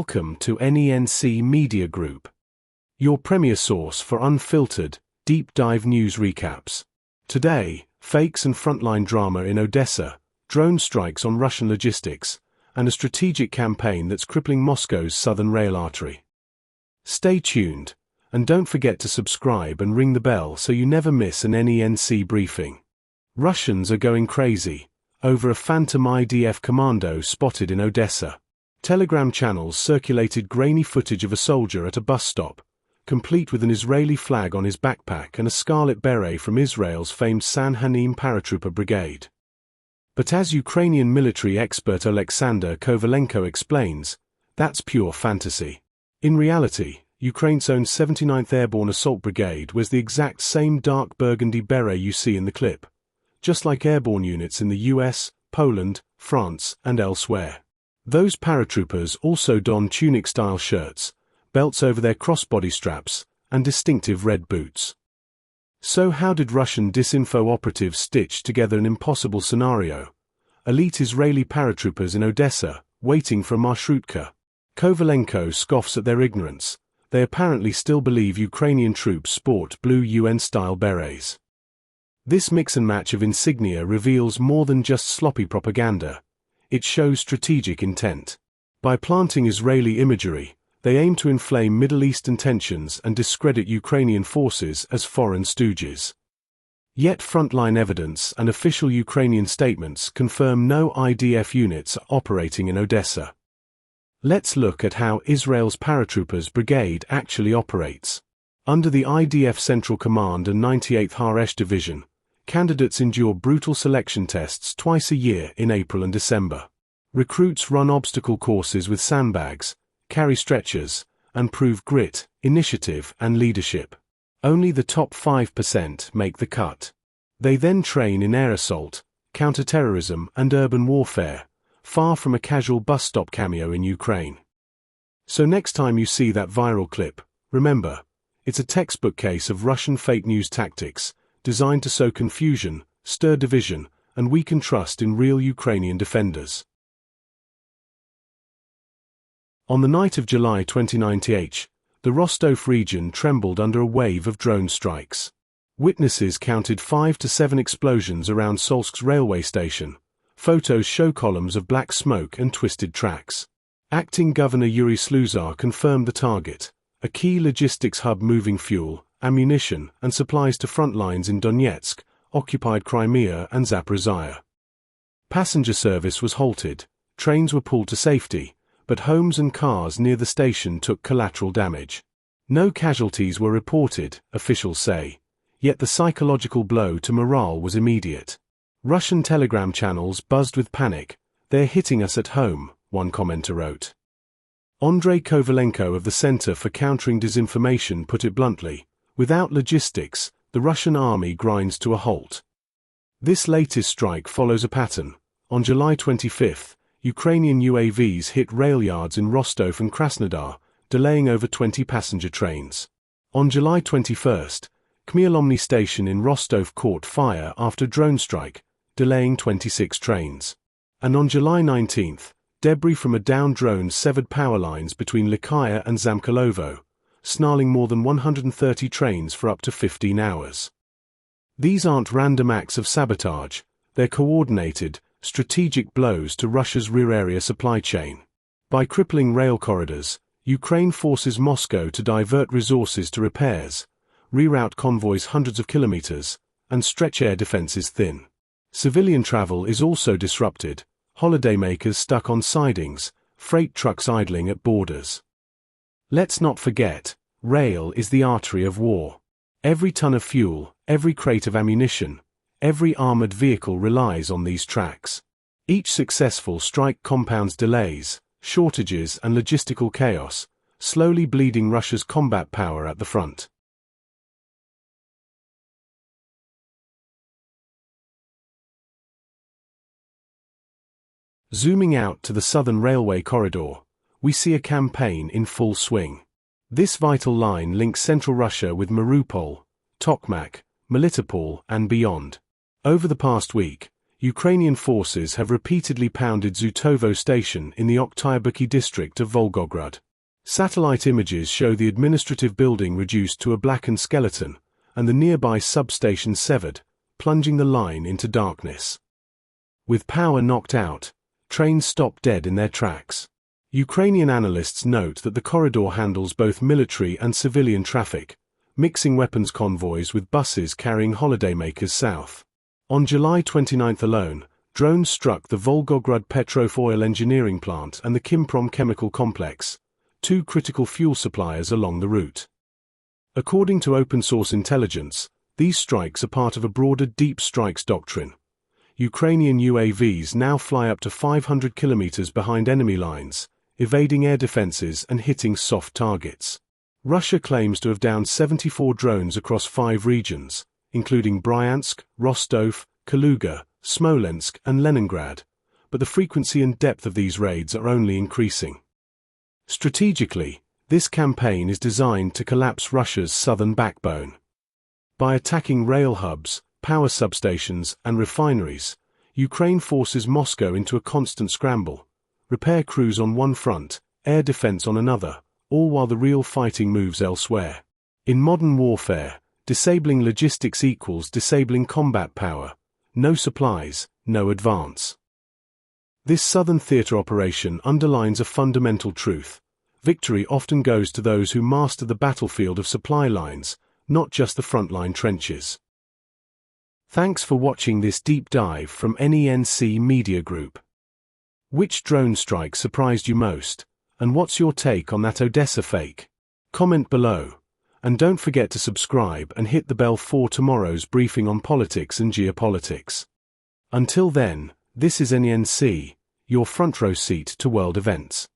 Welcome to NENC Media Group, your premier source for unfiltered, deep dive news recaps. Today, fakes and frontline drama in Odessa, drone strikes on Russian logistics, and a strategic campaign that's crippling Moscow's southern rail artery. Stay tuned, and don't forget to subscribe and ring the bell so you never miss an NENC briefing. Russians are going crazy over a phantom IDF commando spotted in Odessa. Telegram channels circulated grainy footage of a soldier at a bus stop, complete with an Israeli flag on his backpack and a scarlet beret from Israel's famed NENC Paratrooper Brigade. But as Ukrainian military expert Oleksandr Kovalenko explains, that's pure fantasy. In reality, Ukraine's own 79th Airborne Assault Brigade wears the exact same dark burgundy beret you see in the clip, just like airborne units in the US, Poland, France, and elsewhere. Those paratroopers also don tunic-style shirts, belts over their crossbody straps, and distinctive red boots. So how did Russian disinfo operatives stitch together an impossible scenario? Elite Israeli paratroopers in Odessa, waiting for a marshrutka. Kovalenko scoffs at their ignorance. They apparently still believe Ukrainian troops sport blue UN-style berets. This mix and match of insignia reveals more than just sloppy propaganda. It shows strategic intent. By planting Israeli imagery, they aim to inflame Middle Eastern tensions and discredit Ukrainian forces as foreign stooges. Yet frontline evidence and official Ukrainian statements confirm no IDF units are operating in Odessa. Let's look at how Israel's Paratroopers Brigade actually operates. Under the IDF Central Command and 98th Ha'resh Division, candidates endure brutal selection tests twice a year in April and December. Recruits run obstacle courses with sandbags, carry stretchers, and prove grit, initiative, and leadership. Only the top 5% make the cut. They then train in air assault, counter-terrorism, and urban warfare, far from a casual bus stop cameo in Ukraine. So next time you see that viral clip, remember, it's a textbook case of Russian fake news tactics, designed to sow confusion, stir division, and weaken trust in real Ukrainian defenders. On the night of July 29, the Rostov region trembled under a wave of drone strikes. Witnesses counted 5 to 7 explosions around Solsk's railway station. Photos show columns of black smoke and twisted tracks. Acting Governor Yuri Sluzar confirmed the target, a key logistics hub moving fuel, ammunition, and supplies to front lines in Donetsk, occupied Crimea, and Zaporizhia. Passenger service was halted, trains were pulled to safety, but homes and cars near the station took collateral damage. No casualties were reported, officials say, yet the psychological blow to morale was immediate. Russian telegram channels buzzed with panic. "They're hitting us at home," one commenter wrote. Andrei Kovalenko of the Center for Countering Disinformation put it bluntly, "Without logistics, the Russian army grinds to a halt." This latest strike follows a pattern. On July 25, Ukrainian UAVs hit rail yards in Rostov and Krasnodar, delaying over 20 passenger trains. On July 21, Khmelnytskyi station in Rostov caught fire after drone strike, delaying 26 trains. And on July 19, debris from a downed drone severed power lines between Lykaya and Zamkolovo, snarling more than 130 trains for up to 15 hours. These aren't random acts of sabotage, they're coordinated, strategic blows to Russia's rear area supply chain. By crippling rail corridors, Ukraine forces Moscow to divert resources to repairs, reroute convoys hundreds of kilometers, and stretch air defenses thin. Civilian travel is also disrupted, holidaymakers stuck on sidings, freight trucks idling at borders. Let's not forget, rail is the artery of war. Every ton of fuel, every crate of ammunition, every armored vehicle relies on these tracks. Each successful strike compounds delays, shortages, and logistical chaos, slowly bleeding Russia's combat power at the front. Zooming out to the southern railway corridor, we see a campaign in full swing. This vital line links central Russia with Mariupol, Tokmak, Melitopol, and beyond. Over the past week, Ukrainian forces have repeatedly pounded Zhutovo station in the Oktyabrki district of Volgograd. Satellite images show the administrative building reduced to a blackened skeleton, and the nearby substation severed, plunging the line into darkness. With power knocked out, trains stop dead in their tracks. Ukrainian analysts note that the corridor handles both military and civilian traffic, mixing weapons convoys with buses carrying holidaymakers south. On July 29 alone, drones struck the Volgograd Petrov oil engineering plant and the Kimprom chemical complex, two critical fuel suppliers along the route. According to open-source intelligence, these strikes are part of a broader deep strikes doctrine. Ukrainian UAVs now fly up to 500 kilometers behind enemy lines, evading air defenses and hitting soft targets. Russia claims to have downed 74 drones across 5 regions, including Bryansk, Rostov, Kaluga, Smolensk, and Leningrad, but the frequency and depth of these raids are only increasing. Strategically, this campaign is designed to collapse Russia's southern backbone. By attacking rail hubs, power substations, and refineries, Ukraine forces Moscow into a constant scramble, repair crews on one front, air defense on another, all while the real fighting moves elsewhere. In modern warfare, disabling logistics equals disabling combat power. No supplies, no advance. This southern theater operation underlines a fundamental truth. Victory often goes to those who master the battlefield of supply lines, not just the frontline trenches. Thanks for watching this deep dive from NENC Media Group. Which drone strike surprised you most, and what's your take on that Odessa fake? Comment below, and don't forget to subscribe and hit the bell for tomorrow's briefing on politics and geopolitics. Until then, this is NENC, your front row seat to world events.